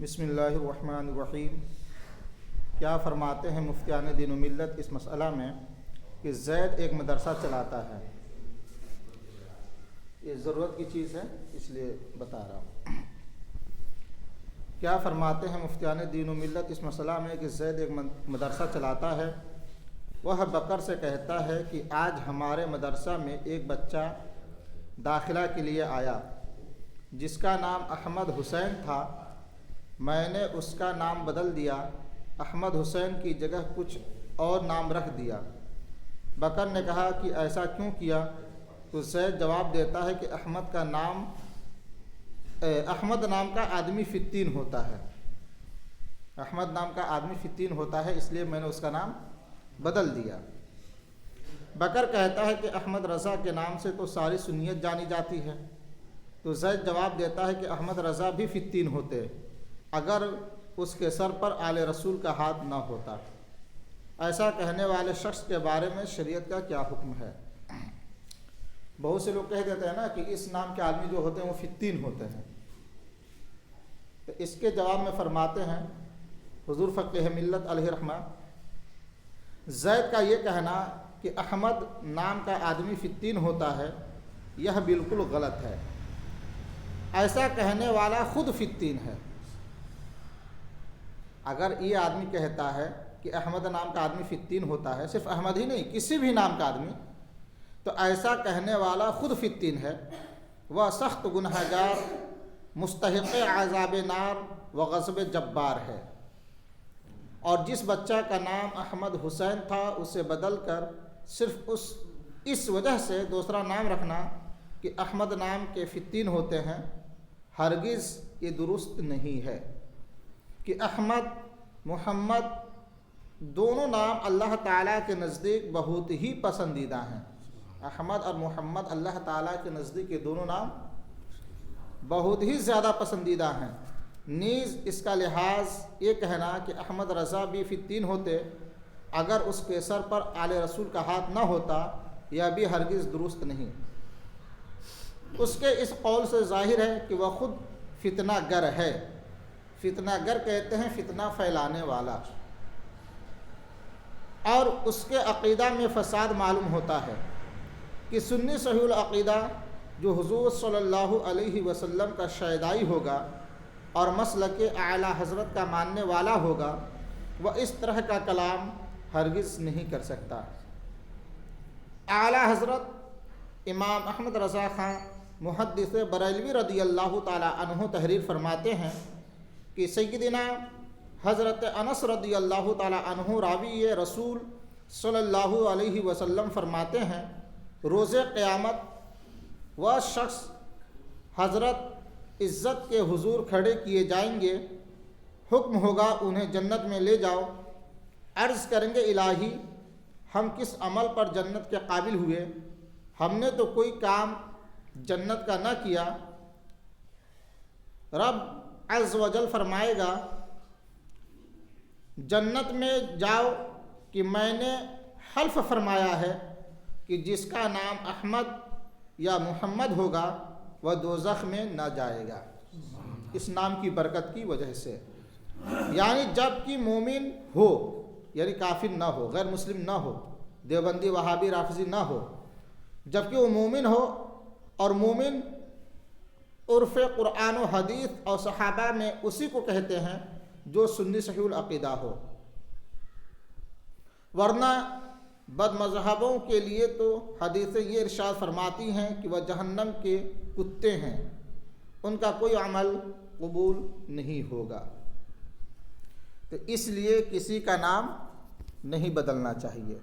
بسم اللہ الرحمن الرحیم۔ کیا فرماتے ہیں مفتیان دین و ملت اس مسئلہ میں کہ زید ایک مدرسہ چلاتا ہے؟ یہ ضرورت کی چیز ہے اس لیے بتا رہا ہوں۔ کیا فرماتے ہیں مفتیان دین و ملت اس مسئلہ میں کہ زید ایک مدرسہ چلاتا ہے؟ وہ بکر سے کہتا ہے کہ آج ہمارے مدرسہ میں ایک بچہ داخلہ کے لیے آیا جس کا نام احمد حسین تھا۔ میں نے اس کا نام بدل دیا، احمد حسین کی جگہ کچھ اور نام رکھ دیا۔ بکر نے کہا کہ ایسا کیوں کیا؟ تو زید جواب دیتا ہے کہ احمد نام کا آدمی فتین ہوتا ہے، احمد نام کا آدمی فتین ہوتا ہے، اس لیے میں نے اس کا نام بدل دیا۔ بکر کہتا ہے کہ احمد رضا کے نام سے تو ساری سنیت جانی جاتی ہے۔ تو زید جواب دیتا ہے کہ احمد رضا بھی فتین ہوتے اگر اس کے سر پر آل رسول کا ہاتھ نہ ہوتا۔ ایسا کہنے والے شخص کے بارے میں شریعت کا کیا حکم ہے؟ بہت سے لوگ کہہ دیتے ہیں نا کہ اس نام کے آدمی جو ہوتے ہیں وہ فتین ہوتے ہیں۔ تو اس کے جواب میں فرماتے ہیں حضور فقیہ ملت علیہ رحمہ، زید کا یہ کہنا کہ احمد نام کا آدمی فتین ہوتا ہے یہ بالکل غلط ہے۔ ایسا کہنے والا خود فتین ہے۔ اگر یہ آدمی کہتا ہے کہ احمد نام کا آدمی فتین ہوتا ہے، صرف احمد ہی نہیں کسی بھی نام کا آدمی، تو ایسا کہنے والا خود فتین ہے، وہ سخت گنہگار، مستحق عذاب نار و غضب جبار ہے۔ اور جس بچہ کا نام احمد حسین تھا اسے بدل کر صرف اس وجہ سے دوسرا نام رکھنا کہ احمد نام کے فتین ہوتے ہیں، ہرگز یہ درست نہیں ہے کہ احمد محمد دونوں نام اللہ تعالیٰ کے نزدیک بہت ہی پسندیدہ ہیں۔ احمد اور محمد اللہ تعالیٰ کے نزدیک یہ دونوں نام بہت ہی زیادہ پسندیدہ ہیں۔ نیز اس کا لحاظ یہ کہنا کہ احمد رضا بھی فتین ہوتے اگر اس کے سر پر آل رسول کا ہاتھ نہ ہوتا، یہ بھی ہرگز درست نہیں۔ اس کے اس قول سے ظاہر ہے کہ وہ خود فتنہ گر ہے۔ فتنہ گر کہتے ہیں فتنہ پھیلانے والا، اور اس کے عقیدہ میں فساد معلوم ہوتا ہے کہ سنی صحیح العقیدہ جو حضور صلی اللہ علیہ وسلم کا شیدائی ہوگا اور مسلک اعلیٰ حضرت کا ماننے والا ہوگا، وہ اس طرح کا کلام ہرگز نہیں کر سکتا۔ اعلیٰ حضرت امام احمد رضا خان محدث بریلوی رضی اللہ تعالی عنہ تحریر فرماتے ہیں کہ سیدنا حضرت انس رضی اللہ تعالی عنہ راوی رسول صلی اللہ علیہ وسلم فرماتے ہیں، روز قیامت وہ شخص حضرت عزت کے حضور کھڑے کیے جائیں گے، حکم ہوگا انہیں جنت میں لے جاؤ۔ عرض کریں گے الہی ہم کس عمل پر جنت کے قابل ہوئے؟ ہم نے تو کوئی کام جنت کا نہ کیا۔ رب عز و جل فرمائے گا جنت میں جاؤ کہ میں نے حلف فرمایا ہے کہ جس کا نام احمد یا محمد ہوگا وہ دوزخ میں نہ جائے گا، اس نام کی برکت کی وجہ سے۔ یعنی جب کہ مومن ہو، یعنی کافر نہ ہو، غیر مسلم نہ ہو، دیوبندی وہابی رافضی نہ ہو، جب کہ وہ مومن ہو، اور مومن عرف قرآن و حدیث اور صحابہ میں اسی کو کہتے ہیں جو سنی صحیح العقیدہ ہو۔ ورنہ بد مذہبوں کے لیے تو حدیثیں یہ ارشاد فرماتی ہیں کہ وہ جہنم کے کتے ہیں، ان کا کوئی عمل قبول نہیں ہوگا۔ تو اس لیے کسی کا نام نہیں بدلنا چاہیے۔